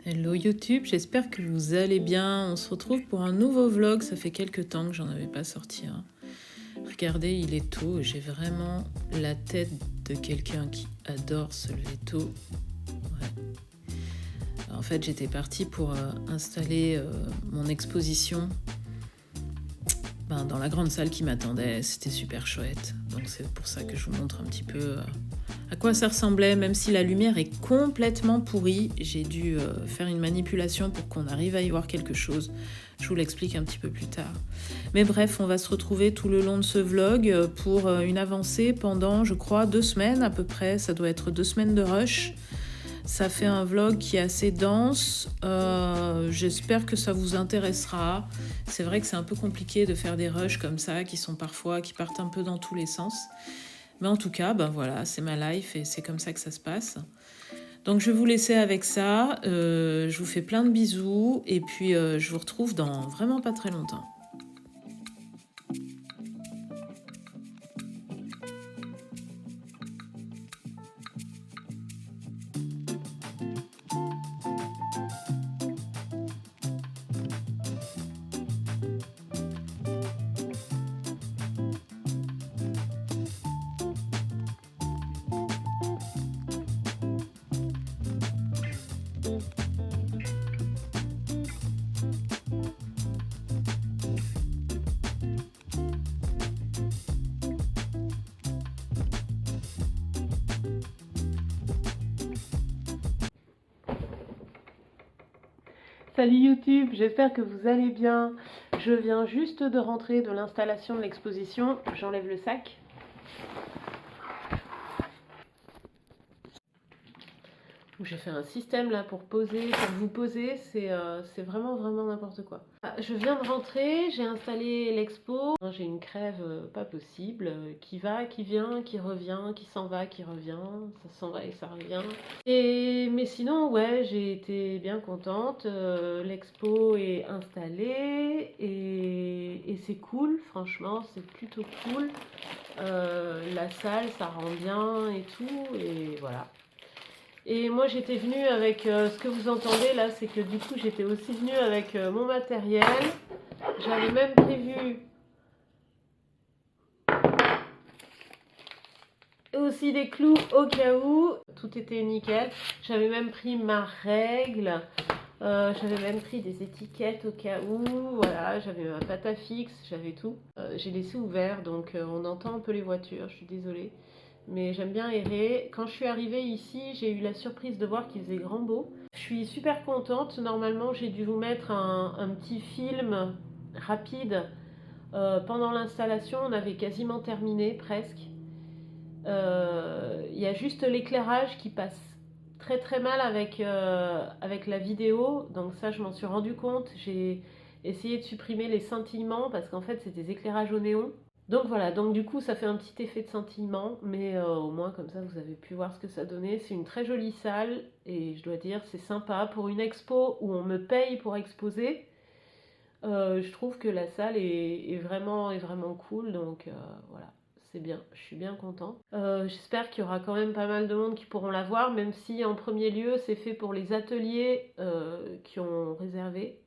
Hello YouTube, j'espère que vous allez bien. On se retrouve pour un nouveau vlog, ça fait quelques temps que j'en avais pas sorti un. Regardez, il est tôt et j'ai vraiment la tête de quelqu'un qui adore se lever tôt. Ouais. En fait, j'étais partie pour installer mon exposition dans la grande salle qui m'attendait. C'était super chouette. Donc c'est pour ça que je vous montre un petit peu à quoi ça ressemblait, même si la lumière est complètement pourrie. J'ai dû faire une manipulation pour qu'on arrive à y voir quelque chose. Je vous l'explique un petit peu plus tard. Mais bref, on va se retrouver tout le long de ce vlog pour une avancée pendant, je crois, 2 semaines à peu près. Ça doit être 2 semaines de rush. Ça fait un vlog qui est assez dense. J'espère que ça vous intéressera. C'est vrai que c'est un peu compliqué de faire des rushs comme ça, qui partent un peu dans tous les sens. Mais en tout cas, voilà, c'est ma life et c'est comme ça que ça se passe. Donc je vais vous laisser avec ça. Je vous fais plein de bisous et puis je vous retrouve dans vraiment pas très longtemps. Salut YouTube, j'espère que vous allez bien. Je viens juste de rentrer de l'installation de l'exposition. J'enlève le sac. J'ai fait un système là pour poser, pour vous poser, c'est vraiment n'importe quoi. Je viens de rentrer, j'ai installé l'expo, j'ai une crève pas possible, qui va, qui vient, qui revient, qui s'en va, qui revient, ça s'en va et ça revient. Mais sinon ouais, j'ai été bien contente, l'expo est installée et c'est cool, franchement c'est plutôt cool. La salle ça rend bien et tout, et voilà. Et moi j'étais venue avec ce que vous entendez là, c'est que du coup j'étais aussi venue avec mon matériel. J'avais même prévu aussi des clous au cas où. Tout était nickel. J'avais même pris ma règle. J'avais même pris des étiquettes au cas où. Voilà, j'avais ma pâte à fixe, j'avais tout. J'ai laissé ouvert donc on entend un peu les voitures, je suis désolée. Mais j'aime bien errer. Quand je suis arrivée ici, j'ai eu la surprise de voir qu'il faisait grand beau. Je suis super contente. Normalement, j'ai dû vous mettre un petit film rapide. Pendant l'installation, on avait quasiment terminé, presque. Il y a juste l'éclairage qui passe très très mal avec la vidéo. Donc ça, je m'en suis rendu compte. J'ai essayé de supprimer les scintillements parce qu'en fait, c'est des éclairages au néon. Donc voilà, donc du coup ça fait un petit effet de scintillement, mais au moins comme ça vous avez pu voir ce que ça donnait. C'est une très jolie salle et je dois dire c'est sympa pour une expo où on me paye pour exposer. Je trouve que la salle est vraiment cool, donc voilà, c'est bien, je suis bien contente. J'espère qu'il y aura quand même pas mal de monde qui pourront la voir, même si en premier lieu c'est fait pour les ateliers qui ont réservé.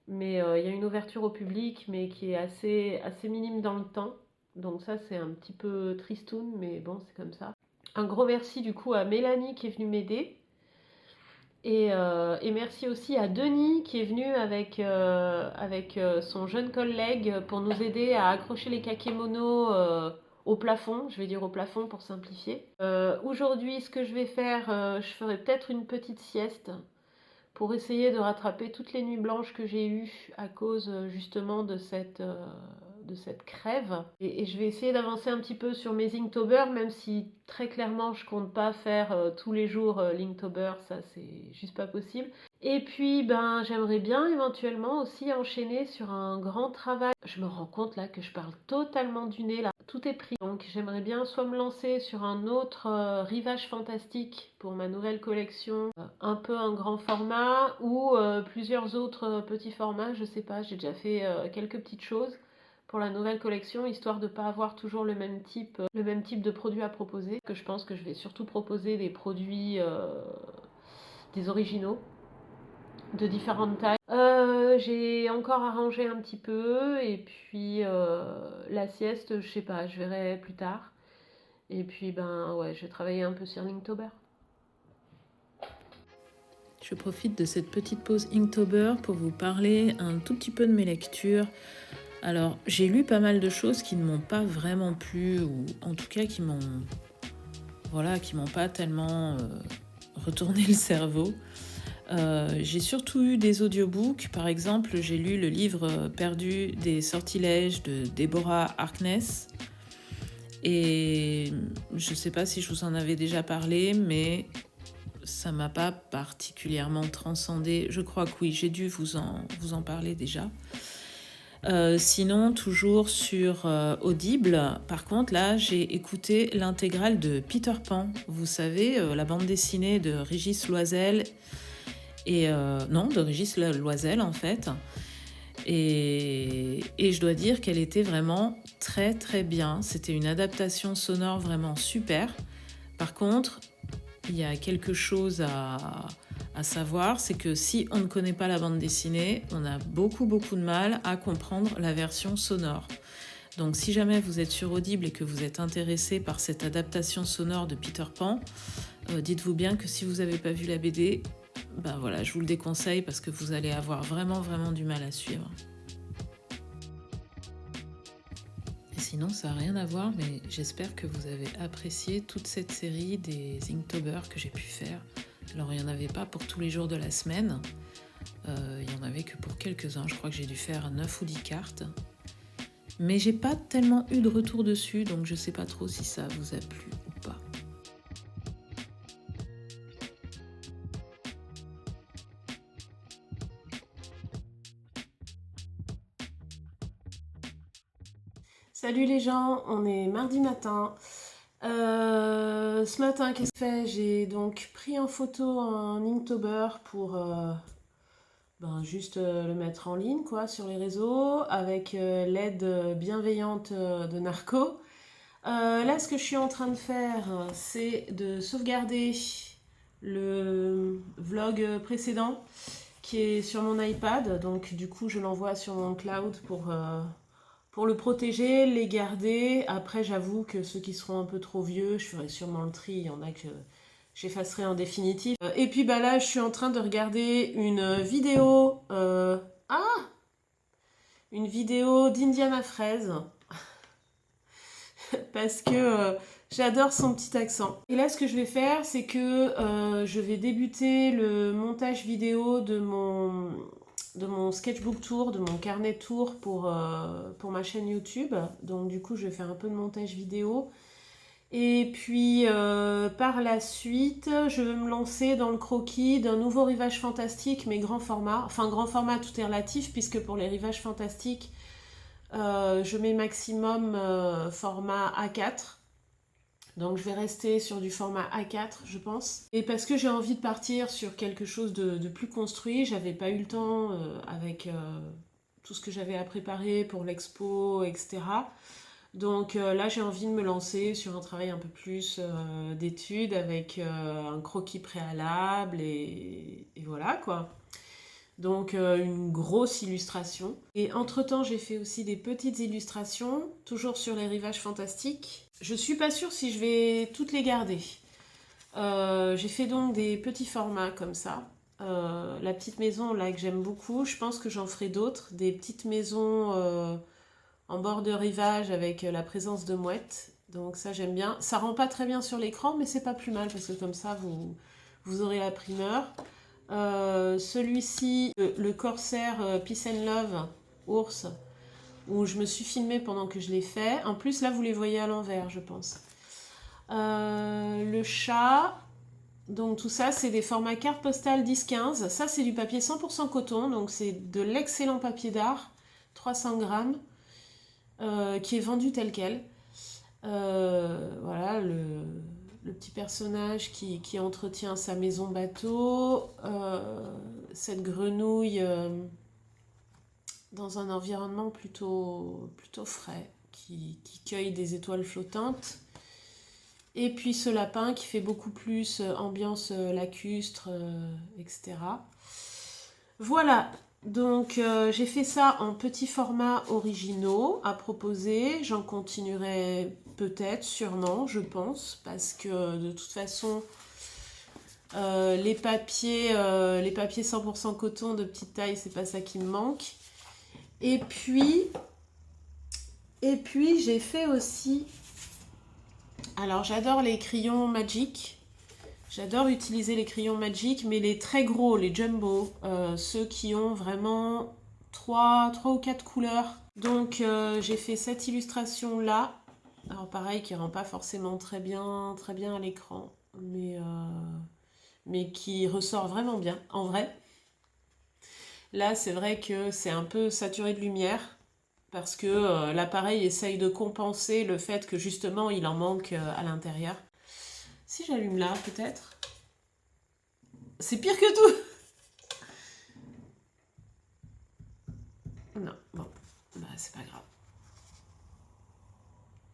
Mais il y a une ouverture au public, mais qui est assez minime dans le temps. Donc ça, c'est un petit peu tristoun, mais bon, c'est comme ça. Un gros merci du coup à Mélanie qui est venue m'aider. Et merci aussi à Denis qui est venu avec son jeune collègue pour nous aider à accrocher les kakémonos au plafond. Je vais dire au plafond pour simplifier. Aujourd'hui, ce que je vais faire, je ferai peut-être une petite sieste pour essayer de rattraper toutes les nuits blanches que j'ai eues à cause justement de cette crève. Et je vais essayer d'avancer un petit peu sur mes Inktober, même si très clairement je compte pas faire tous les jours l'Inktober, ça c'est juste pas possible. Et puis j'aimerais bien éventuellement aussi enchaîner sur un grand travail. Je me rends compte là que je parle totalement du nez là, tout est pris. Donc j'aimerais bien soit me lancer sur un autre rivage fantastique pour ma nouvelle collection, un peu un grand format ou plusieurs autres petits formats, je sais pas, j'ai déjà fait quelques petites choses pour la nouvelle collection, histoire de ne pas avoir toujours le même type de produit à proposer. Que je pense que je vais surtout proposer des produits, des originaux, de différentes tailles. J'ai encore arrangé un petit peu, et puis la sieste, je sais pas, je verrai plus tard. Et puis ben ouais, je vais travailler un peu sur Inktober. Je profite de cette petite pause Inktober pour vous parler un tout petit peu de mes lectures. Alors, j'ai lu pas mal de choses qui ne m'ont pas vraiment plu, ou en tout cas qui m'ont pas tellement retourné le cerveau. J'ai surtout eu des audiobooks. Par exemple, j'ai lu le livre perdu des sortilèges de Deborah Harkness. Et je ne sais pas si je vous en avais déjà parlé, mais ça m'a pas particulièrement transcendée. Je crois que oui, j'ai dû vous en parler déjà. Sinon, toujours sur Audible, par contre, là, j'ai écouté l'intégrale de Peter Pan. Vous savez, la bande dessinée de Régis Loisel. De Régis Loisel, en fait. Et je dois dire qu'elle était vraiment très, très bien. C'était une adaptation sonore vraiment super. Par contre, il y a quelque chose à savoir, c'est que si on ne connaît pas la bande dessinée, on a beaucoup de mal à comprendre la version sonore. Donc si jamais vous êtes sur Audible et que vous êtes intéressé par cette adaptation sonore de Peter Pan, dites-vous bien que si vous n'avez pas vu la BD, ben voilà, je vous le déconseille parce que vous allez avoir vraiment du mal à suivre. Et sinon, ça n'a rien à voir, mais j'espère que vous avez apprécié toute cette série des Inktober que j'ai pu faire. Alors, il n'y en avait pas pour tous les jours de la semaine. Il n'y en avait que pour quelques-uns. Je crois que j'ai dû faire 9 ou 10 cartes. Mais j'ai pas tellement eu de retour dessus, donc je sais pas trop si ça vous a plu ou pas. Salut les gens, on est mardi matin. Ce matin, qu'est-ce que j'ai fait? J'ai donc pris en photo en Inktober pour juste le mettre en ligne quoi, sur les réseaux avec l'aide bienveillante de Narco. Là, ce que je suis en train de faire, c'est de sauvegarder le vlog précédent qui est sur mon iPad. Donc du coup, je l'envoie sur mon cloud pour le protéger, les garder. Après, j'avoue que ceux qui seront un peu trop vieux, je ferai sûrement le tri. Il y en a que j'effacerai en définitive. Et puis bah là, je suis en train de regarder une vidéo. Une vidéo d'Indiana Fraise. Parce que j'adore son petit accent. Et là, ce que je vais faire, c'est que je vais débuter le montage vidéo de mon sketchbook tour, de mon carnet tour pour ma chaîne YouTube. Donc du coup, je vais faire un peu de montage vidéo. Et puis par la suite, je vais me lancer dans le croquis d'un nouveau rivage fantastique, mais grand format. Enfin, grand format, tout est relatif, puisque pour les rivages fantastiques, je mets maximum format A4. Donc je vais rester sur du format A4, je pense. Et parce que j'ai envie de partir sur quelque chose de plus construit, j'avais pas eu le temps avec tout ce que j'avais à préparer pour l'expo, etc. Donc là, j'ai envie de me lancer sur un travail un peu plus d'études avec un croquis préalable et voilà quoi. Donc une grosse illustration. Et entre-temps, j'ai fait aussi des petites illustrations, toujours sur les rivages fantastiques. Je suis pas sûre si je vais toutes les garder. J'ai fait donc des petits formats comme ça. La petite maison là que j'aime beaucoup, je pense que j'en ferai d'autres. Des petites maisons en bord de rivage avec la présence de mouettes. Donc ça j'aime bien. Ça rend pas très bien sur l'écran, mais c'est pas plus mal parce que comme ça vous aurez la primeur. Celui-ci, le Corsair Peace and Love ours, où je me suis filmée pendant que je l'ai fait. En plus, là, vous les voyez à l'envers, je pense. Le chat, donc tout ça, c'est des formats carte postale 10-15. Ça, c'est du papier 100% coton, donc c'est de l'excellent papier d'art, 300 grammes, qui est vendu tel quel. Voilà, le petit personnage qui entretient sa maison bateau, cette grenouille dans un environnement plutôt frais, qui cueille des étoiles flottantes. Et puis ce lapin qui fait beaucoup plus ambiance lacustre, etc. Voilà, donc j'ai fait ça en petits formats originaux à proposer. J'en continuerai peut-être, sûrement, je pense, parce que de toute façon, les papiers 100% coton de petite taille, c'est pas ça qui me manque. Et puis j'ai fait aussi... Alors j'adore les crayons Magic. J'adore utiliser les crayons Magic, mais les très gros, les jumbo, ceux qui ont vraiment 3 ou 4 couleurs. Donc j'ai fait cette illustration là. Alors pareil, qui rend pas forcément très bien à l'écran, mais qui ressort vraiment bien, en vrai. Là, c'est vrai que c'est un peu saturé de lumière, parce que l'appareil essaye de compenser le fait que justement, il en manque à l'intérieur. Si j'allume là, peut-être. C'est pire que tout. Non, bon, bah c'est pas grave.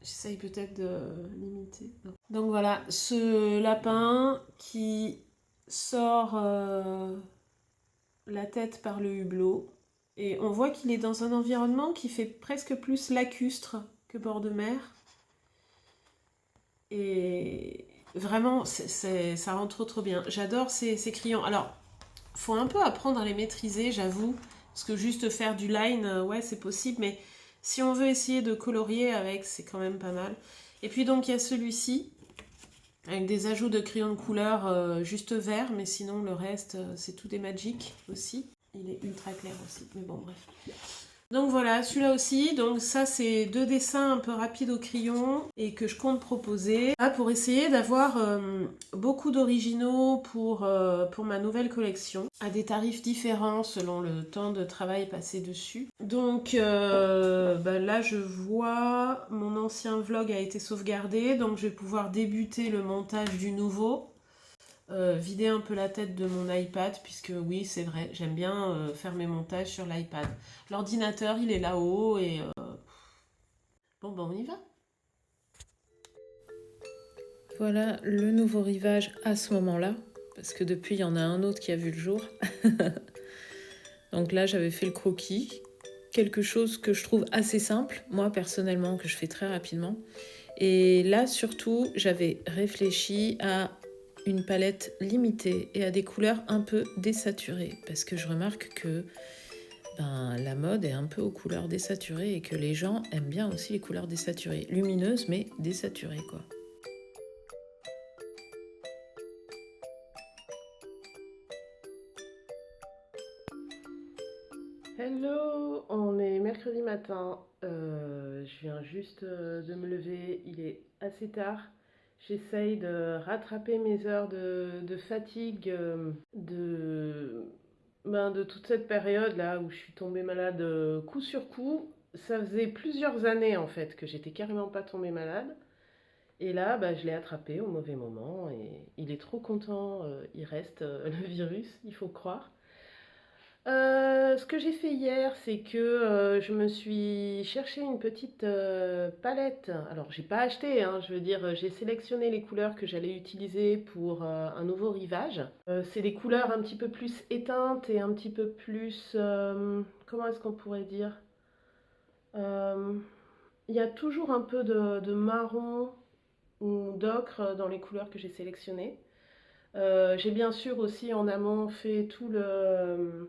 J'essaye peut-être de limiter. Non. Donc voilà, ce lapin qui sort la tête par le hublot. Et on voit qu'il est dans un environnement qui fait presque plus lacustre que bord de mer. Et vraiment, ça rend trop bien. J'adore ces crayons. Alors, faut un peu apprendre à les maîtriser, j'avoue. Parce que juste faire du line, ouais, c'est possible. Mais si on veut essayer de colorier avec, c'est quand même pas mal. Et puis donc, il y a celui-ci, avec des ajouts de crayons de couleur juste vert. Mais sinon, le reste, c'est tout des Magic aussi. Il est ultra clair aussi. Mais bon, bref. Donc voilà, celui-là aussi. Donc ça, c'est 2 dessins un peu rapides au crayon et que je compte proposer pour essayer d'avoir beaucoup d'originaux pour ma nouvelle collection à des tarifs différents selon le temps de travail passé dessus. Donc là, je vois mon ancien vlog a été sauvegardé, donc je vais pouvoir débuter le montage du nouveau. Vider un peu la tête de mon iPad, puisque oui, c'est vrai, j'aime bien faire mes montages sur l'iPad. L'ordinateur, il est là-haut et... Bon, on y va. Voilà le nouveau rivage à ce moment-là, parce que depuis, il y en a un autre qui a vu le jour. Donc là, j'avais fait le croquis, quelque chose que je trouve assez simple, moi personnellement, que je fais très rapidement. Et là, surtout, j'avais réfléchi à une palette limitée et à des couleurs un peu désaturées, parce que je remarque que la mode est un peu aux couleurs désaturées et que les gens aiment bien aussi les couleurs désaturées, lumineuses mais désaturées quoi. Hello, on est mercredi matin, je viens juste de me lever, il est assez tard. J'essaye de rattraper mes heures de fatigue de toute cette période là où je suis tombée malade coup sur coup. Ça faisait plusieurs années en fait que j'étais carrément pas tombée malade. Et là, je l'ai attrapé au mauvais moment et il est trop content, il reste le virus, il faut croire. Ce que j'ai fait hier, c'est que je me suis cherché une petite palette. Alors, j'ai pas acheté, hein, je veux dire, j'ai sélectionné les couleurs que j'allais utiliser pour un nouveau rivage. C'est des couleurs un petit peu plus éteintes et un petit peu plus... comment est-ce qu'on pourrait dire? Il y a toujours un peu de marron ou d'ocre dans les couleurs que j'ai sélectionnées. J'ai bien sûr aussi en amont fait tout le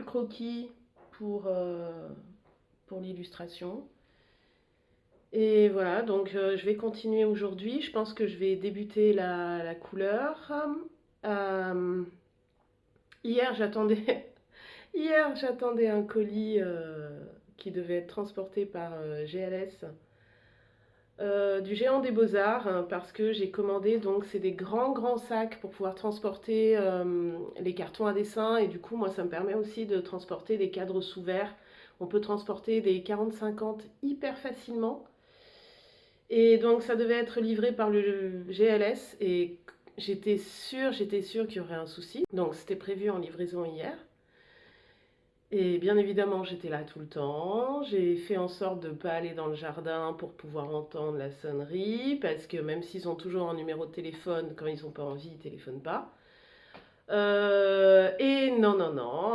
croquis pour l'illustration. Et voilà, donc je vais continuer aujourd'hui. Je pense que je vais débuter la couleur. Euh, hier, j'attendais hier, j'attendais un colis qui devait être transporté par GLS du Géant des Beaux-Arts parce que j'ai commandé, donc c'est des grands sacs pour pouvoir transporter les cartons à dessin et du coup moi ça me permet aussi de transporter des cadres sous verre. On peut transporter des 40-50 hyper facilement et donc ça devait être livré par le GLS et j'étais sûre qu'il y aurait un souci, donc c'était prévu en livraison hier. Et bien évidemment, j'étais là tout le temps. J'ai fait en sorte de ne pas aller dans le jardin pour pouvoir entendre la sonnerie, parce que même s'ils ont toujours un numéro de téléphone, quand ils n'ont pas envie, ils ne téléphonent pas. Et non, non, non,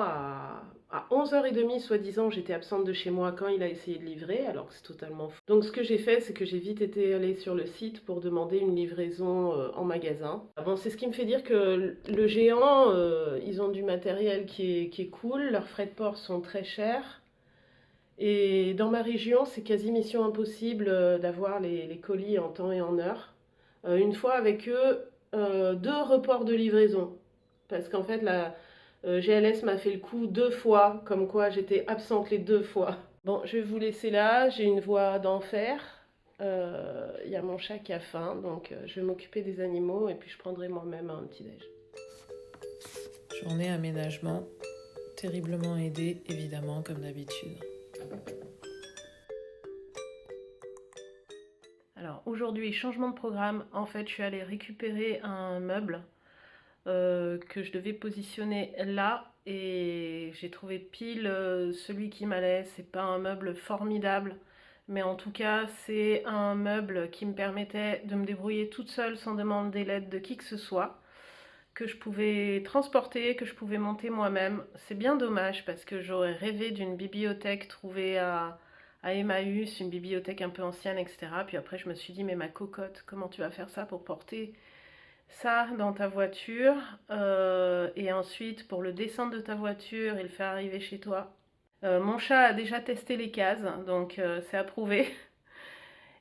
à 11h30, soi-disant, j'étais absente de chez moi quand il a essayé de livrer, alors que c'est totalement faux. Donc ce que j'ai fait, c'est que j'ai vite été allée sur le site pour demander une livraison en magasin. Bon, c'est ce qui me fait dire que le géant, ils ont du matériel qui est cool, leurs frais de port sont très chers. Et dans ma région, c'est quasi mission impossible d'avoir les colis en temps et en heure. Une fois avec eux, 2 reports de livraison. Parce qu'en fait, la GLS m'a fait le coup 2 fois, comme quoi j'étais absente les 2 fois. Bon, je vais vous laisser là, j'ai une voix d'enfer. Il y a mon chat qui a faim, donc je vais m'occuper des animaux et puis je prendrai moi-même un petit-déj. Journée aménagement, terriblement aidée, évidemment, comme d'habitude. Alors aujourd'hui, changement de programme. En fait, je suis allée récupérer un meuble que je devais positionner là et j'ai trouvé pile celui qui m'allait. C'est pas un meuble formidable, mais en tout cas, c'est un meuble qui me permettait de me débrouiller toute seule sans demander l'aide de qui que ce soit, que je pouvais transporter, que je pouvais monter moi-même. C'est bien dommage parce que j'aurais rêvé d'une bibliothèque trouvée à Emmaüs, une bibliothèque un peu ancienne, etc. Puis après, je me suis dit, mais ma cocotte, comment tu vas faire ça pour porter ça dans ta voiture et ensuite pour le descendre de ta voiture et le faire arriver chez toi. Mon chat a déjà testé les cases, donc c'est approuvé.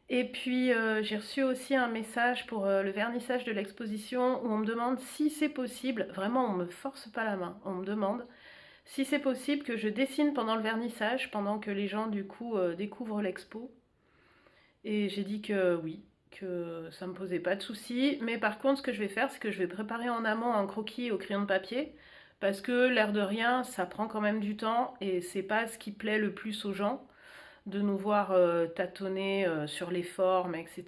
Et puis j'ai reçu aussi un message pour le vernissage de l'exposition où on me demande si c'est possible, vraiment on me force pas la main, on me demande si c'est possible que je dessine pendant le vernissage, pendant que les gens du coup découvrent l'expo. Et j'ai dit que oui, que ça me posait pas de soucis. Mais par contre, ce que je vais faire, c'est que je vais préparer en amont un croquis au crayon de papier. Parce que l'air de rien, ça prend quand même du temps et c'est pas ce qui plaît le plus aux gens de nous voir tâtonner sur les formes, etc.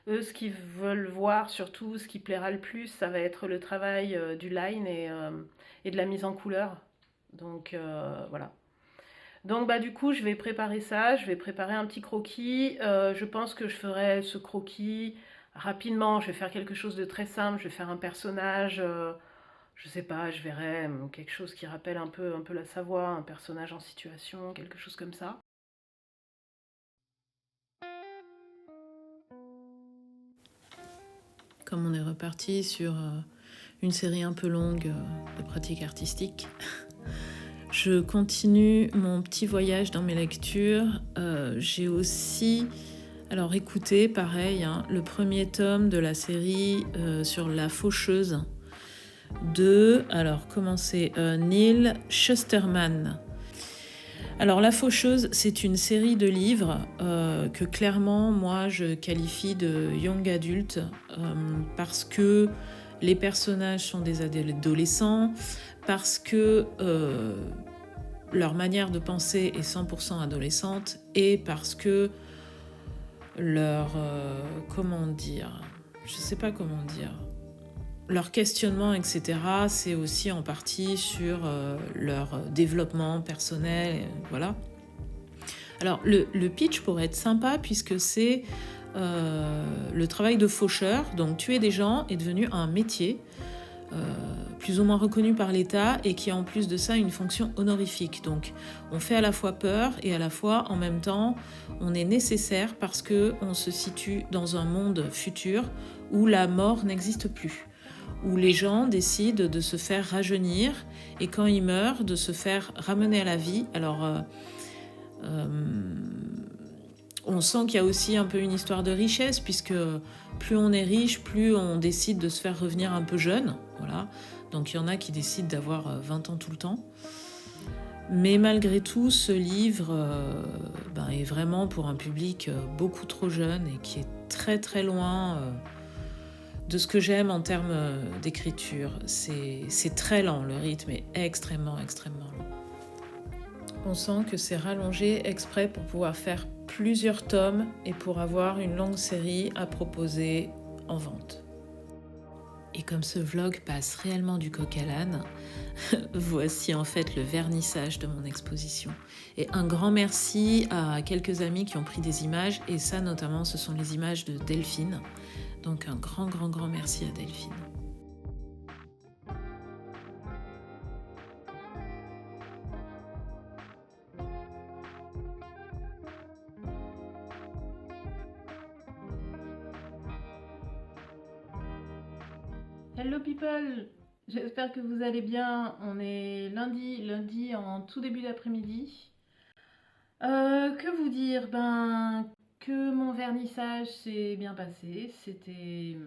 Eux, ce qu'ils veulent voir, surtout ce qui plaira le plus, ça va être le travail du line et de la mise en couleur. Donc voilà. Donc bah du coup je vais préparer ça, je vais préparer un petit croquis. Je pense que je ferai ce croquis rapidement, je vais faire quelque chose de très simple, je vais faire un personnage, je sais pas, je verrai quelque chose qui rappelle un peu la Savoie, un personnage en situation, quelque chose comme ça. Comme on est reparti sur une série un peu longue de pratiques artistiques, je continue mon petit voyage dans mes lectures. J'ai aussi écouté, pareil, le premier tome de la série sur La Faucheuse de, Neil Shusterman. Alors La Faucheuse, c'est une série de livres que clairement, moi, je qualifie de young adult parce que les personnages sont des adolescents, parce que leur manière de penser est 100% adolescente et parce que leur... leur questionnement, etc., c'est aussi en partie sur leur développement personnel, voilà. Alors, le pitch pourrait être sympa puisque c'est le travail de faucheur, donc tuer des gens est devenu un métier plus ou moins reconnu par l'État et qui a en plus de ça une fonction honorifique. Donc, on fait à la fois peur et à la fois, en même temps, on est nécessaire parce qu'on se situe dans un monde futur où la mort n'existe plus, où les gens décident de se faire rajeunir et quand ils meurent, de se faire ramener à la vie. Alors, on sent qu'il y a aussi un peu une histoire de richesse, puisque plus on est riche, plus on décide de se faire revenir un peu jeune. Voilà. Donc il y en a qui décident d'avoir 20 ans tout le temps. Mais malgré tout, ce livre est vraiment pour un public beaucoup trop jeune et qui est très très loin de ce que j'aime en termes d'écriture. C'est très lent, le rythme est extrêmement lent. On sent que c'est rallongé exprès pour pouvoir faire plusieurs tomes et pour avoir une longue série à proposer en vente. Et comme ce vlog passe réellement du coq à l'âne, voici en fait le vernissage de mon exposition. Et un grand merci à quelques amis qui ont pris des images, et ça notamment ce sont les images de Delphine. Donc un grand merci à Delphine. Hello people, j'espère que vous allez bien. On est lundi en tout début d'après-midi. Que vous dire? Que mon vernissage s'est bien passé. C'était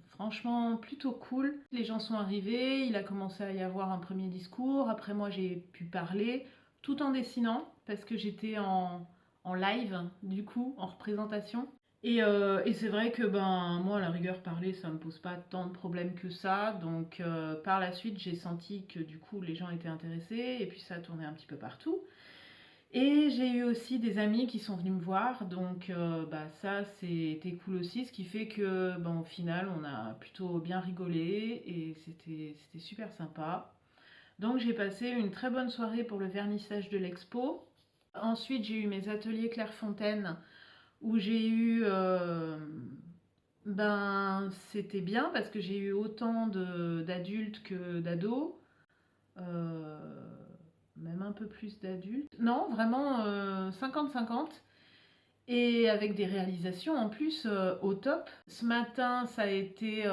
franchement plutôt cool. Les gens sont arrivés, il a commencé à y avoir un premier discours. Après moi j'ai pu parler tout en dessinant parce que j'étais en live du coup, en représentation. Et c'est vrai que moi à la rigueur parler ça me pose pas tant de problèmes que ça, donc par la suite j'ai senti que du coup les gens étaient intéressés et puis ça a tourné un petit peu partout. Et j'ai eu aussi des amis qui sont venus me voir, donc ça c'était cool aussi, ce qui fait que au final on a plutôt bien rigolé et c'était super sympa. Donc j'ai passé une très bonne soirée pour le vernissage de l'expo. Ensuite j'ai eu mes ateliers Clairefontaine où j'ai eu c'était bien parce que j'ai eu autant d'adultes que d'ados, même un peu plus d'adultes. Non, vraiment 50-50. Et avec des réalisations en plus au top. Ce matin, ça a été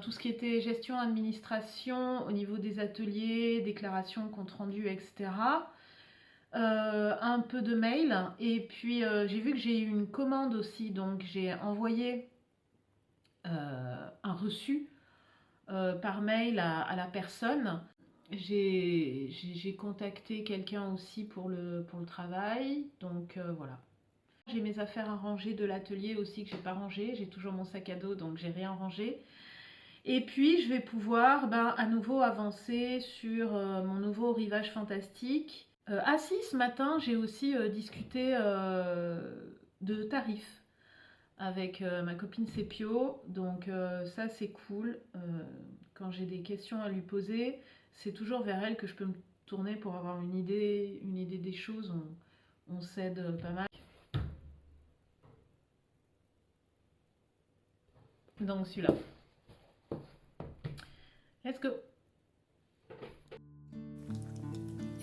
tout ce qui était gestion, administration au niveau des ateliers, déclaration, compte rendu, etc. Un peu de mail et puis j'ai vu que j'ai eu une commande aussi, donc j'ai envoyé un reçu par mail à la personne. J'ai contacté quelqu'un aussi pour le travail, donc voilà. J'ai mes affaires à ranger de l'atelier aussi que j'ai pas rangé, j'ai toujours mon sac à dos donc j'ai rien rangé. Et puis je vais pouvoir à nouveau avancer sur mon nouveau rivage fantastique. Si, ce matin, j'ai aussi discuté de tarifs avec ma copine Sepio, donc ça c'est cool. Quand j'ai des questions à lui poser, c'est toujours vers elle que je peux me tourner pour avoir une idée des choses. On s'aide pas mal. Donc celui-là. Let's go!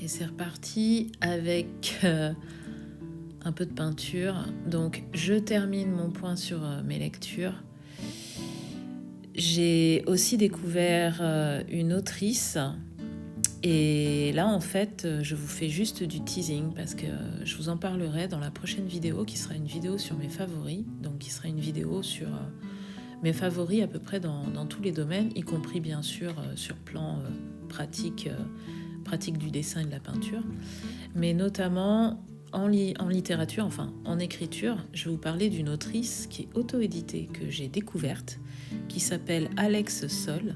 Et c'est reparti avec un peu de peinture. Donc je termine mon point sur mes lectures. J'ai aussi découvert une autrice. Et là en fait je vous fais juste du teasing parce que je vous en parlerai dans la prochaine vidéo qui sera une vidéo sur mes favoris. Donc qui sera une vidéo sur mes favoris à peu près dans tous les domaines, y compris bien sûr sur plan pratique du dessin et de la peinture, mais notamment en littérature, enfin en écriture. Je vais vous parler d'une autrice qui est auto-éditée, que j'ai découverte, qui s'appelle Alex Sol,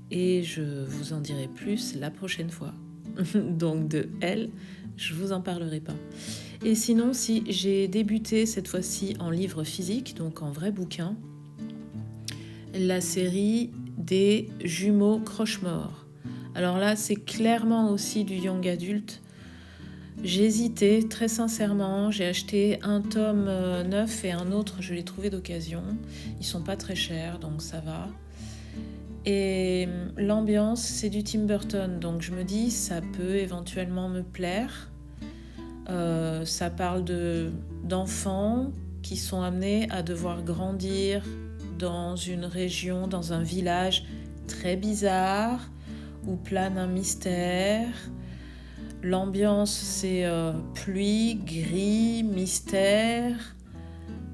et je vous en dirai plus la prochaine fois. Donc de elle, je vous en parlerai pas. Et sinon, si j'ai débuté cette fois-ci en livre physique, donc en vrai bouquin, la série des jumeaux Croche-Mort. Alors là, c'est clairement aussi du young adulte. J'ai hésité, très sincèrement. J'ai acheté un tome neuf et un autre, je l'ai trouvé d'occasion. Ils sont pas très chers, donc ça va. Et l'ambiance, c'est du Tim Burton, donc je me dis, ça peut éventuellement me plaire. Ça parle d'enfants qui sont amenés à devoir grandir dans une région, dans un village très bizarre, où plane un mystère. L'ambiance, c'est pluie, gris, mystère.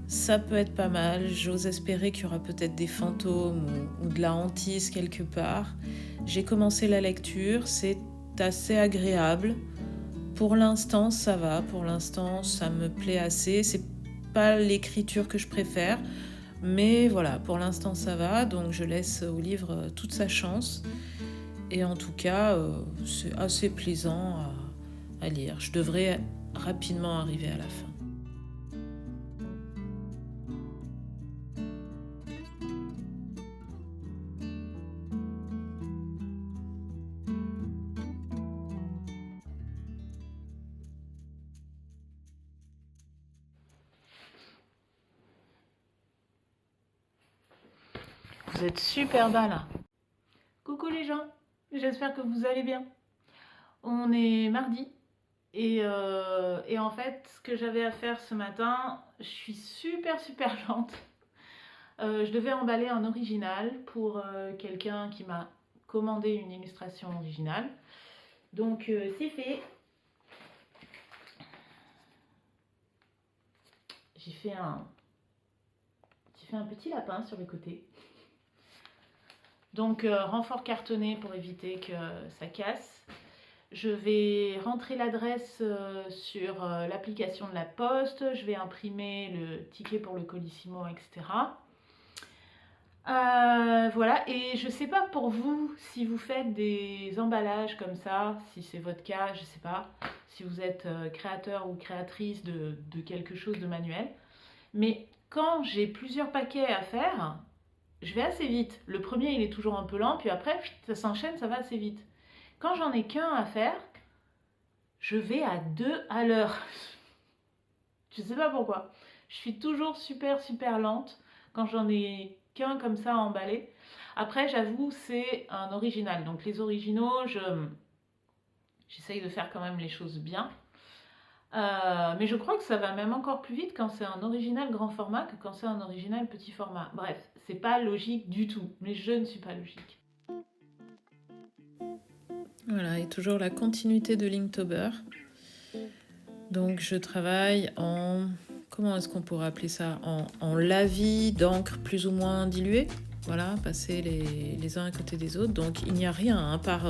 Ça peut être pas mal. J'ose espérer qu'il y aura peut-être des fantômes ou de la hantise quelque part. J'ai commencé la lecture, c'est assez agréable. Pour l'instant, ça va. Pour l'instant, ça me plaît assez. C'est pas l'écriture que je préfère, mais voilà, pour l'instant, ça va. Donc, je laisse au livre toute sa chance. Et en tout cas, c'est assez plaisant à lire. Je devrais rapidement arriver à la fin. Vous êtes super bas là. Coucou les gens, j'espère que vous allez bien. On est mardi et en fait, ce que j'avais à faire ce matin, je suis super lente. Je devais emballer un original pour quelqu'un qui m'a commandé une illustration originale. Donc c'est fait. J'ai fait un petit lapin sur le côté. Donc renfort cartonné pour éviter que ça casse. Je vais rentrer l'adresse sur l'application de la poste. Je vais imprimer le ticket pour le Colissimo, etc. Voilà, et je sais pas pour vous si vous faites des emballages comme ça, si c'est votre cas, je sais pas, si vous êtes créateur ou créatrice de quelque chose de manuel, mais quand j'ai plusieurs paquets à faire, je vais assez vite. Le premier il est toujours un peu lent, puis après ça s'enchaîne, ça va assez vite. Quand j'en ai qu'un à faire, je vais à 2 à l'heure. Je sais pas pourquoi. Je suis toujours super lente quand j'en ai qu'un comme ça à emballer. Après, j'avoue, c'est un original. Donc les originaux, j'essaye de faire quand même les choses bien. Mais je crois que ça va même encore plus vite quand c'est un original grand format que quand c'est un original petit format. Bref, c'est pas logique du tout. Mais je ne suis pas logique. Voilà, et toujours la continuité de Linktober. Donc je travaille en... Comment est-ce qu'on pourrait appeler ça ? En lavis d'encre plus ou moins diluée. Voilà, passer les uns à côté des autres. Donc il n'y a rien à part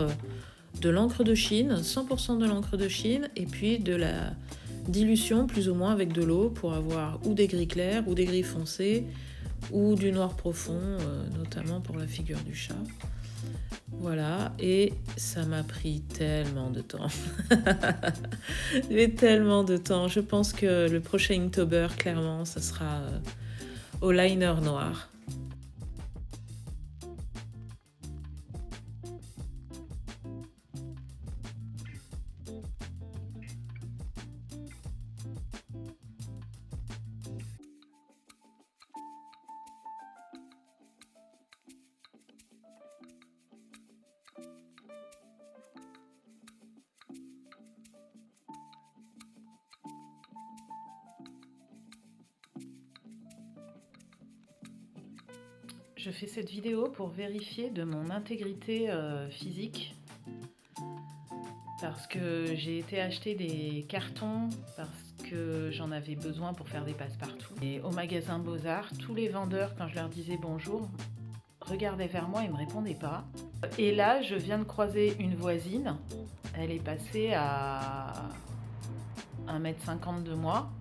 de l'encre de Chine, 100% de l'encre de Chine, et puis de la dilution plus ou moins avec de l'eau pour avoir ou des gris clairs, ou des gris foncés, ou du noir profond, notamment pour la figure du chat. Voilà, et ça m'a pris tellement de temps. Mais tellement de temps. Je pense que le prochain Inktober, clairement, ça sera au liner noir. Je fais cette vidéo pour vérifier de mon intégrité physique parce que j'ai été acheter des cartons parce que j'en avais besoin pour faire des passe-partout. Et au magasin Beaux-Arts, tous les vendeurs, quand je leur disais bonjour, regardaient vers moi et ne me répondaient pas. Et là, je viens de croiser une voisine. Elle est passée à 1,50 m de moi,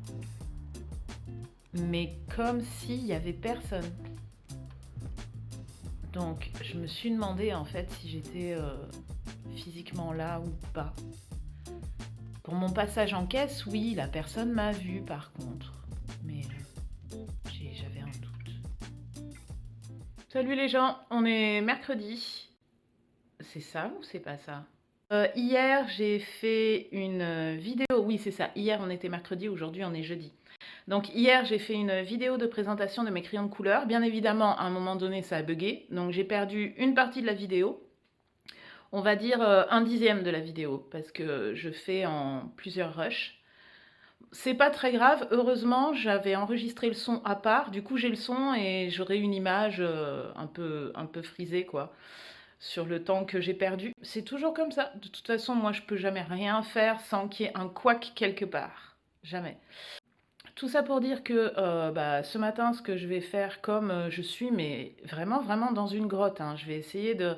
mais comme s'il n'y avait personne. Donc je me suis demandé en fait si j'étais physiquement là ou pas. Pour mon passage en caisse, oui, la personne m'a vue par contre, mais j'avais un doute. Salut les gens, on est mercredi. C'est ça ou c'est pas ça ? Hier j'ai fait une vidéo, oui c'est ça, hier on était mercredi, aujourd'hui on est jeudi. Donc hier, j'ai fait une vidéo de présentation de mes crayons de couleur. Bien évidemment, à un moment donné, ça a bugué. Donc j'ai perdu une partie de la vidéo. On va dire 1/10 de la vidéo, parce que je fais en plusieurs rushs. C'est pas très grave. Heureusement, j'avais enregistré le son à part. Du coup, j'ai le son et j'aurai une image un peu frisée, quoi, sur le temps que j'ai perdu. C'est toujours comme ça. De toute façon, moi, je peux jamais rien faire sans qu'il y ait un couac quelque part. Jamais. Tout ça pour dire que ce matin, ce que je vais faire, comme je suis, mais vraiment dans une grotte, hein, je vais essayer de...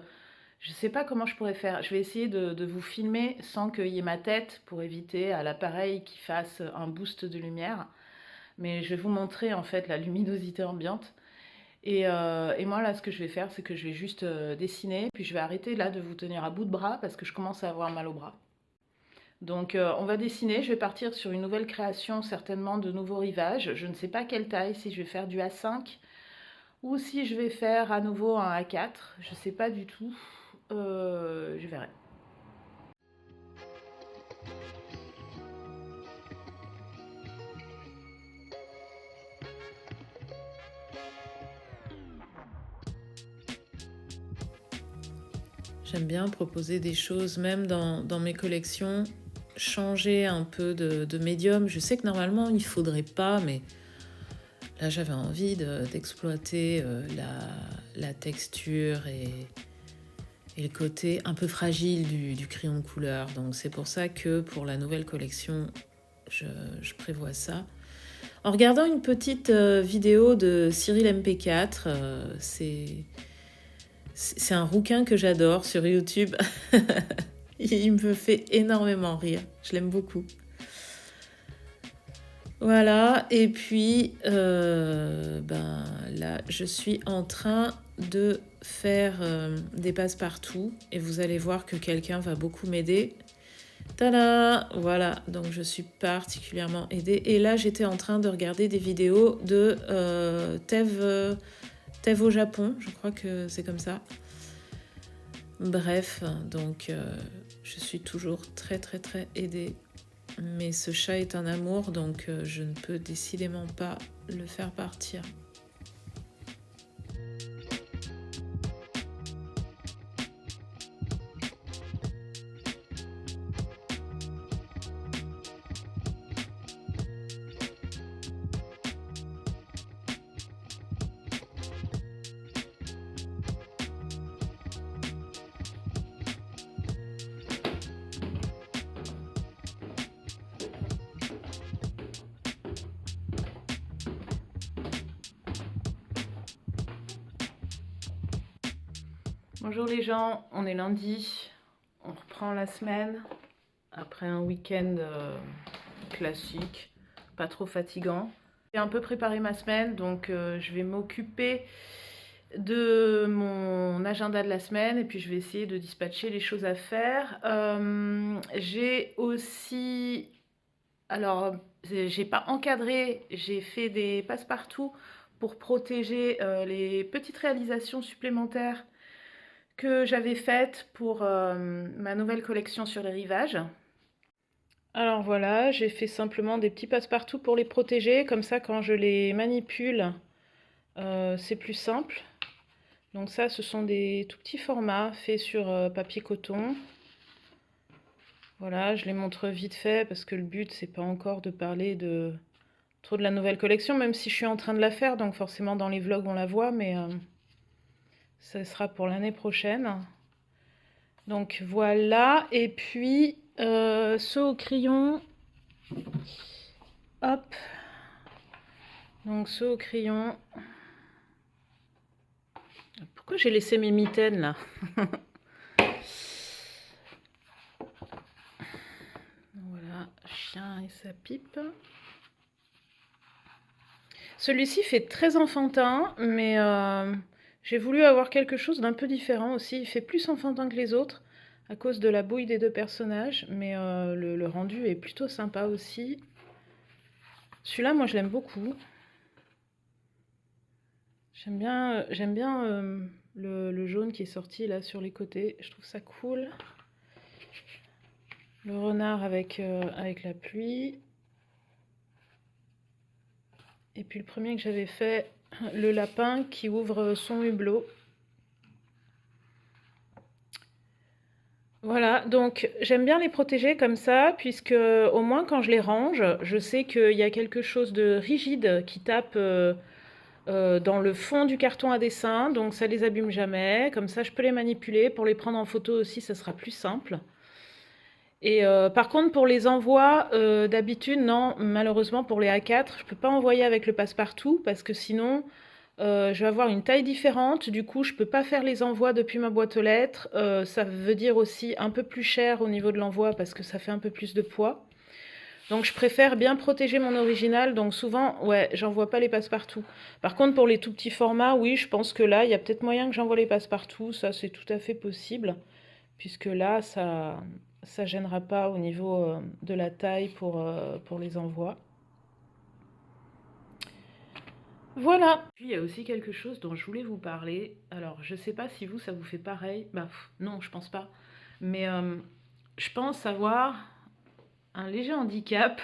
Je sais pas comment je pourrais faire. Je vais essayer de vous filmer sans qu'il y ait ma tête pour éviter à l'appareil qu'il fasse un boost de lumière. Mais je vais vous montrer en fait la luminosité ambiante. Et moi là, ce que je vais faire, c'est que je vais juste dessiner. Puis je vais arrêter là de vous tenir à bout de bras parce que je commence à avoir mal au bras. Donc on va dessiner, je vais partir sur une nouvelle création, certainement de nouveaux rivages. Je ne sais pas quelle taille, si je vais faire du A5 ou si je vais faire à nouveau un A4. Je ne sais pas du tout, je verrai. J'aime bien proposer des choses, même dans mes collections, changer un peu de médium. Je sais que normalement, il ne faudrait pas, mais là, j'avais envie d'exploiter la texture et le côté un peu fragile du crayon de couleur. Donc c'est pour ça que pour la nouvelle collection, je prévois ça. En regardant une petite vidéo de Cyril MP4, c'est un rouquin que j'adore sur YouTube. Il me fait énormément rire, je l'aime beaucoup. Voilà, et puis là, je suis en train de faire des passe-partout et vous allez voir que quelqu'un va beaucoup m'aider. Tada! Voilà, donc je suis particulièrement aidée. Et là, j'étais en train de regarder des vidéos de Tev au Japon, je crois que c'est comme ça. Bref, donc je suis toujours très très très aidée. Mais ce chat est un amour, donc je ne peux décidément pas le faire partir. Bonjour les gens, on est lundi, on reprend la semaine après un week-end classique, pas trop fatigant. J'ai un peu préparé ma semaine, donc je vais m'occuper de mon agenda de la semaine et puis je vais essayer de dispatcher les choses à faire. J'ai aussi, alors j'ai pas encadré, j'ai fait des passe-partout pour protéger les petites réalisations supplémentaires que j'avais faite pour ma nouvelle collection sur les rivages. Alors voilà, j'ai fait simplement des petits passe-partout pour les protéger, comme ça quand je les manipule, c'est plus simple. Donc ça, ce sont des tout petits formats faits sur papier coton. Voilà, je les montre vite fait parce que le but, c'est pas encore de parler trop de la nouvelle collection, même si je suis en train de la faire, donc forcément dans les vlogs on la voit, mais ça sera pour l'année prochaine. Donc voilà, et puis ceux au crayon, hop, donc ceux au crayon. Pourquoi j'ai laissé mes mitaines là? Voilà, chien et sa pipe. Celui-ci fait très enfantin, mais j'ai voulu avoir quelque chose d'un peu différent aussi. Il fait plus enfantin que les autres à cause de la bouille des deux personnages, mais le rendu est plutôt sympa aussi. Celui-là, moi, je l'aime beaucoup. J'aime bien le jaune qui est sorti là sur les côtés. Je trouve ça cool. Le renard avec la pluie. Et puis le premier que j'avais fait, le lapin qui ouvre son hublot. Voilà, donc j'aime bien les protéger comme ça, puisque au moins quand je les range, je sais qu'il y a quelque chose de rigide qui tape dans le fond du carton à dessin, donc ça les abîme jamais. Comme ça, je peux les manipuler. Pour les prendre en photo aussi, ça sera plus simple. Et par contre, pour les envois, d'habitude, non, malheureusement pour les A4, je peux pas envoyer avec le passe-partout parce que sinon, je vais avoir une taille différente. Du coup, je peux pas faire les envois depuis ma boîte aux lettres. Ça veut dire aussi un peu plus cher au niveau de l'envoi parce que ça fait un peu plus de poids. Donc je préfère bien protéger mon original, donc souvent, ouais, j'envoie pas les passe-partout. Par contre, pour les tout petits formats, oui, je pense que là, il y a peut-être moyen que j'envoie les passe-partout, ça c'est tout à fait possible, puisque là, ça gênera pas au niveau de la taille pour les envois. Voilà. Puis il y a aussi quelque chose dont je voulais vous parler. Alors, je sais pas si vous, ça vous fait pareil. Bah, non, je pense pas. Mais je pense avoir un léger handicap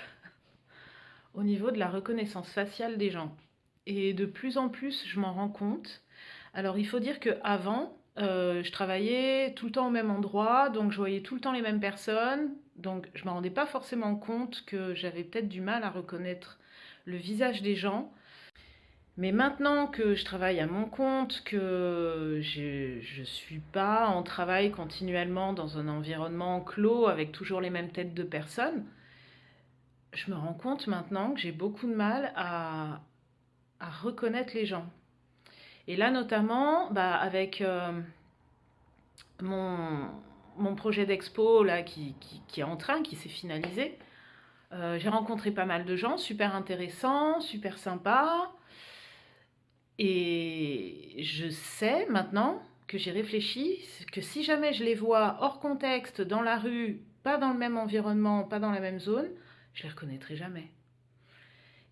au niveau de la reconnaissance faciale des gens. Et de plus en plus, je m'en rends compte. Alors, il faut dire qu'avant, je travaillais tout le temps au même endroit, donc je voyais tout le temps les mêmes personnes. Donc je ne me rendais pas forcément compte que j'avais peut-être du mal à reconnaître le visage des gens. Mais maintenant que je travaille à mon compte, que je ne suis pas en travail continuellement dans un environnement clos avec toujours les mêmes têtes de personnes, je me rends compte maintenant que j'ai beaucoup de mal à reconnaître les gens. Et là notamment, avec mon, mon projet d'expo là, qui est en train, qui s'est finalisé, j'ai rencontré pas mal de gens, super intéressants, super sympas. Et je sais maintenant que j'ai réfléchi que si jamais je les vois hors contexte, dans la rue, pas dans le même environnement, pas dans la même zone, je les reconnaîtrai jamais.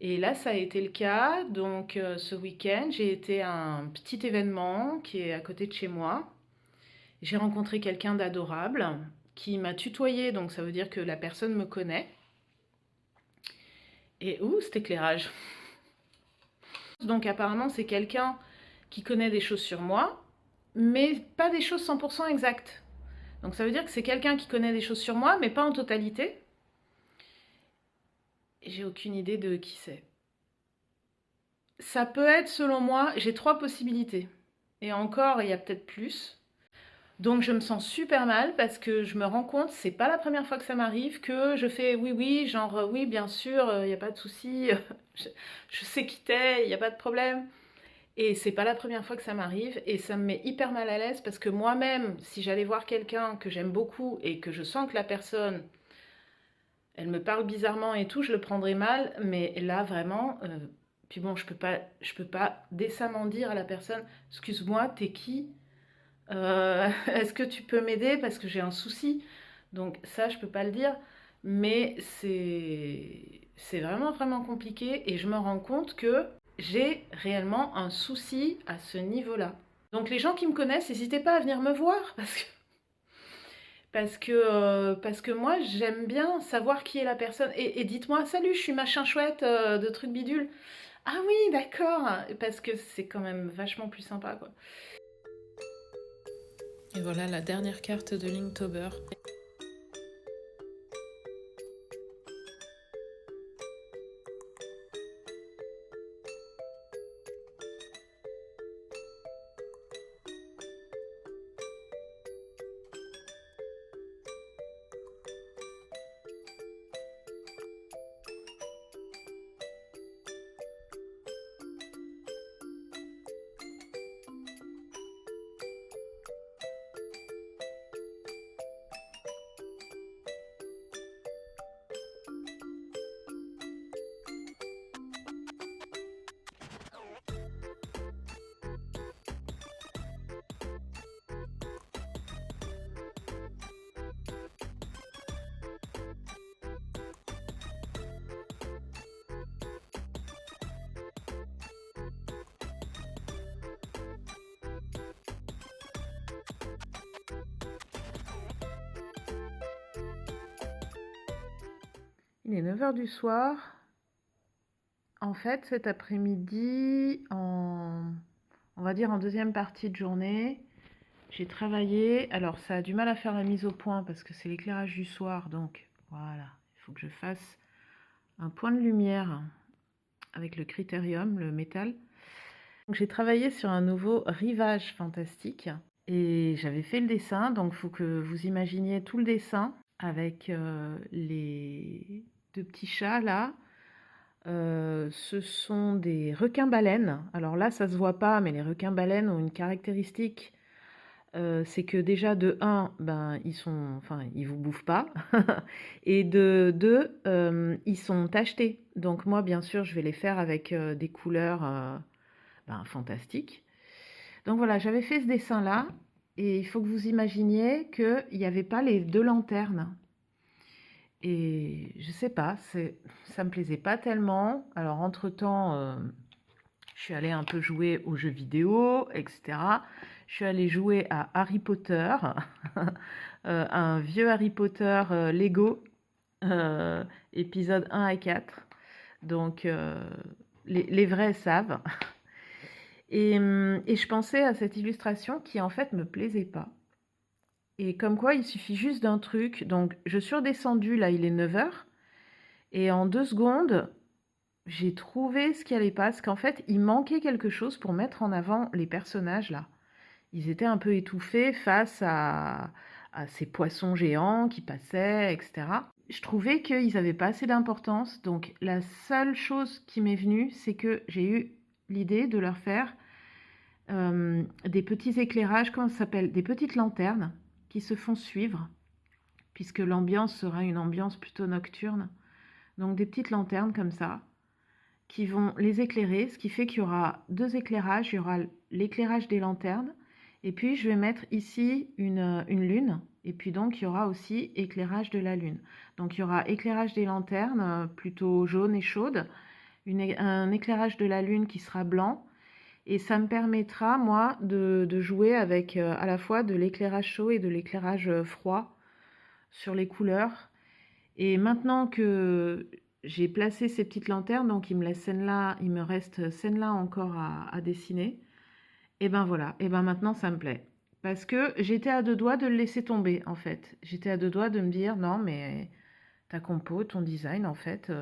Et là, ça a été le cas. Donc, ce week-end, j'ai été à un petit événement qui est à côté de chez moi. J'ai rencontré quelqu'un d'adorable qui m'a tutoyé, donc ça veut dire que la personne me connaît. Et cet éclairage. Donc apparemment, c'est quelqu'un qui connaît des choses sur moi, mais pas des choses 100% exactes. Donc ça veut dire que c'est quelqu'un qui connaît des choses sur moi, mais pas en totalité. Et j'ai aucune idée de qui c'est. Ça peut être, selon moi, j'ai 3 possibilités. Et encore, il y a peut-être plus. Donc je me sens super mal parce que je me rends compte, c'est pas la première fois que ça m'arrive, que je fais oui, genre oui, bien sûr, il n'y a pas de souci, je sais qui t'es, il n'y a pas de problème. Et c'est pas la première fois que ça m'arrive et ça me met hyper mal à l'aise parce que moi-même, si j'allais voir quelqu'un que j'aime beaucoup et que je sens que la personne, elle me parle bizarrement et tout, je le prendrais mal. Mais là, vraiment, puis bon, je peux pas décemment dire à la personne, excuse-moi, t'es qui? Est-ce que tu peux m'aider parce que j'ai un souci? Donc ça, je peux pas le dire, mais c'est vraiment vraiment compliqué et je me rends compte que j'ai réellement un souci à ce niveau-là. Donc les gens qui me connaissent, n'hésitez pas à venir me voir parce que moi j'aime bien savoir qui est la personne et dites-moi salut, je suis machin chouette de trucs bidule. Ah oui, d'accord, parce que c'est quand même vachement plus sympa quoi. Et voilà la dernière carte de Linktober. Il est 9h du soir. En fait, cet après-midi, on va dire en deuxième partie de journée, j'ai travaillé. Alors, ça a du mal à faire la mise au point parce que c'est l'éclairage du soir. Donc, voilà, il faut que je fasse un point de lumière avec le critérium, le métal. J'ai travaillé sur un nouveau rivage fantastique et j'avais fait le dessin. Donc, il faut que vous imaginiez tout le dessin avec les 2 petits chats là. Ce sont des requins-baleines. Alors là, ça se voit pas, mais les requins-baleines ont une caractéristique, c'est que déjà de 1, ils vous bouffent pas et de 2, ils sont tachetés. Donc moi, bien sûr, je vais les faire avec, des couleurs, fantastiques. Donc voilà, j'avais fait ce dessin-là et il faut que vous imaginiez qu'il n'y avait pas les 2 lanternes. Et je sais pas, ça me plaisait pas tellement. Alors entre-temps, je suis allée un peu jouer aux jeux vidéo, etc. Je suis allée jouer à Harry Potter, un vieux Harry Potter Lego, épisode 1 à 4. Donc les vrais savent. Et je pensais à cette illustration qui en fait me plaisait pas. Et comme quoi il suffit juste d'un truc. Donc je suis redescendue, là il est 9 h, et en 2 secondes, j'ai trouvé ce qui allait pas. Parce qu'en fait il manquait quelque chose pour mettre en avant les personnages là. Ils étaient un peu étouffés face à ces poissons géants qui passaient, etc. Je trouvais qu'ils n'avaient pas assez d'importance. Donc la seule chose qui m'est venue, c'est que j'ai eu l'idée de leur faire des petits éclairages, comment ça s'appelle? Des petites lanternes qui se font suivre, puisque l'ambiance sera une ambiance plutôt nocturne. Donc des petites lanternes comme ça, qui vont les éclairer, ce qui fait qu'il y aura 2 éclairages. Il y aura l'éclairage des lanternes, et puis je vais mettre ici une lune, et puis donc il y aura aussi éclairage de la lune. Donc il y aura éclairage des lanternes, plutôt jaune et chaude, un éclairage de la lune qui sera blanc, et ça me permettra, moi, de jouer avec à la fois de l'éclairage chaud et de l'éclairage froid sur les couleurs. Et maintenant que j'ai placé ces petites lanternes, donc il me reste celle-là encore à dessiner, et ben voilà, et ben maintenant ça me plaît. Parce que j'étais à 2 doigts de le laisser tomber, en fait. J'étais à 2 doigts de me dire, non mais ta compo, ton design, en fait,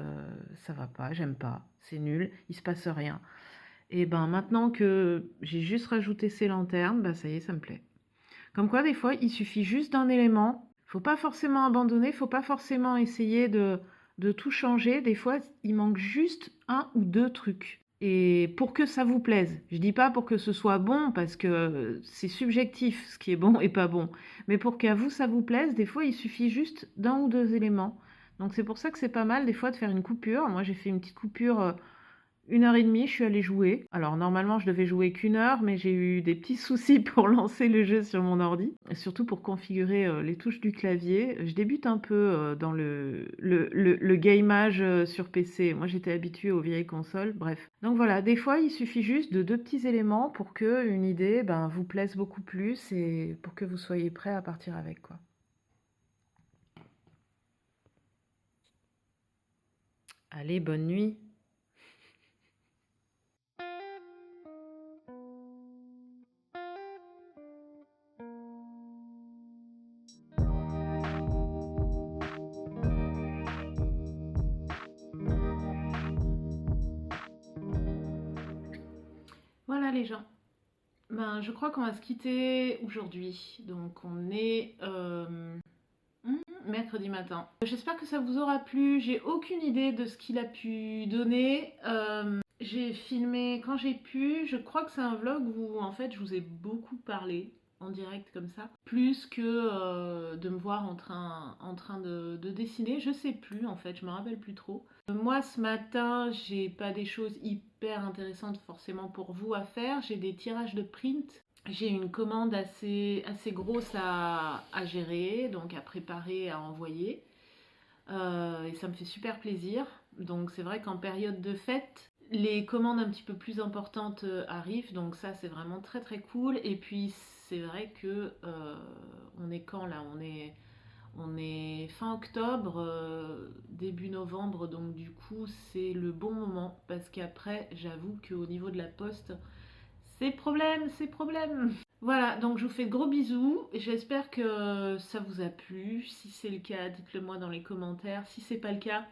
ça va pas, j'aime pas, c'est nul, il se passe rien. Et ben maintenant que j'ai juste rajouté ces lanternes, bah ça y est, ça me plaît. Comme quoi, des fois, il suffit juste d'un élément. Faut pas forcément abandonner, faut pas forcément essayer de tout changer. Des fois, il manque juste 1 ou 2 trucs. Et pour que ça vous plaise. Je dis pas pour que ce soit bon, parce que c'est subjectif ce qui est bon et pas bon. Mais pour qu'à vous ça vous plaise, des fois il suffit juste d'1 ou 2 éléments. Donc c'est pour ça que c'est pas mal des fois de faire une coupure. Moi j'ai fait une petite coupure 1 h 30, je suis allée jouer. Alors normalement je devais jouer qu'1 heure, mais j'ai eu des petits soucis pour lancer le jeu sur mon ordi, et surtout pour configurer les touches du clavier. Je débute un peu dans le gamage sur PC. Moi j'étais habituée aux vieilles consoles, bref. Donc voilà, des fois il suffit juste de 2 petits éléments pour que une idée vous plaise beaucoup plus et pour que vous soyez prêt à partir avec, quoi. Allez, bonne nuit. Voilà les gens. Je crois qu'on va se quitter aujourd'hui. Donc on est mercredi matin. J'espère que ça vous aura plu. J'ai aucune idée de ce qu'il a pu donner. J'ai filmé quand j'ai pu. Je crois que c'est un vlog où en fait je vous ai beaucoup parlé en direct comme ça, plus que de me voir en train de dessiner. Je sais plus en fait, je me rappelle plus trop. Moi ce matin j'ai pas des choses hyper intéressantes forcément pour vous à faire. J'ai des tirages de print. J'ai une commande assez grosse à gérer, donc à préparer, à envoyer. Et ça me fait super plaisir. Donc c'est vrai qu'en période de fête, les commandes un petit peu plus importantes arrivent. Donc ça c'est vraiment très très cool. Et puis c'est vrai que on est quand là? On est fin octobre, début novembre. Donc du coup c'est le bon moment. Parce qu'après j'avoue qu'au niveau de la poste, c'est problème, c'est problème. Voilà, donc je vous fais de gros bisous. J'espère que ça vous a plu. Si c'est le cas, dites-le moi dans les commentaires. Si c'est pas le cas,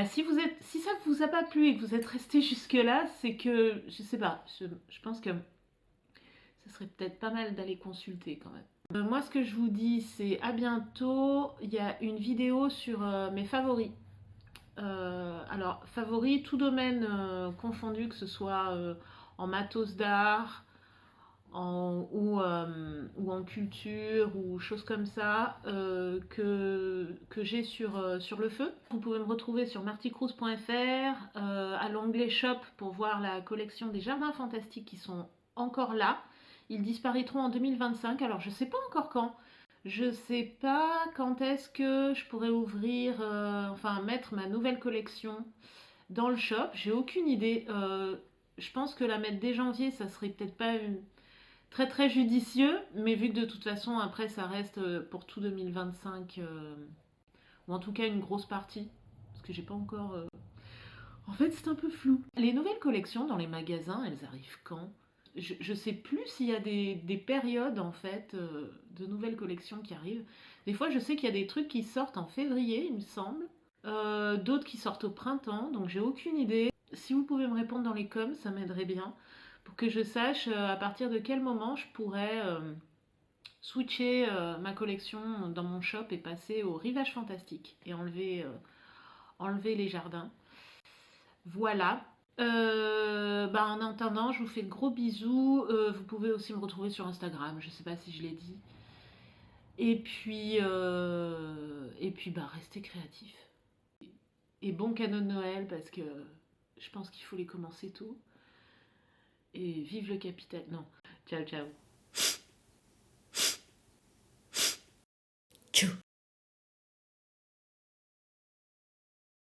si ça vous a pas plu et que vous êtes resté jusque là, c'est que je sais pas. Je pense que ça serait peut-être pas mal d'aller consulter quand même. Moi, ce que je vous dis, c'est à bientôt. Il y a une vidéo sur mes favoris. Alors, favoris, tout domaine confondu, que ce soit en matos d'art ou en culture ou choses comme ça, que j'ai sur le feu. Vous pouvez me retrouver sur marticruz.fr, à l'onglet shop pour voir la collection des jardins fantastiques qui sont encore là. Ils disparaîtront en 2025, alors je sais pas encore quand. Je sais pas quand est-ce que je pourrais ouvrir, mettre ma nouvelle collection dans le shop. J'ai aucune idée. Je pense que la mettre dès janvier, ça serait peut-être pas très très judicieux, mais vu que de toute façon après ça reste pour tout 2025, ou en tout cas une grosse partie, parce que j'ai pas encore En fait, c'est un peu flou. Les nouvelles collections dans les magasins, elles arrivent quand? Je sais plus s'il y a des périodes en fait de nouvelles collections qui arrivent. Des fois, je sais qu'il y a des trucs qui sortent en février, il me semble. D'autres qui sortent au printemps, donc j'ai aucune idée. Si vous pouvez me répondre dans les coms, ça m'aiderait bien pour que je sache à partir de quel moment je pourrais switcher ma collection dans mon shop et passer au rivage fantastique et enlever les jardins. Voilà. En attendant, je vous fais de gros bisous. Vous pouvez aussi me retrouver sur Instagram, je sais pas si je l'ai dit. Et puis, restez créatifs. Et bon cadeau de Noël parce que je pense qu'il faut les commencer tôt. Et vive le capitaine. Non, ciao ciao. Tchou.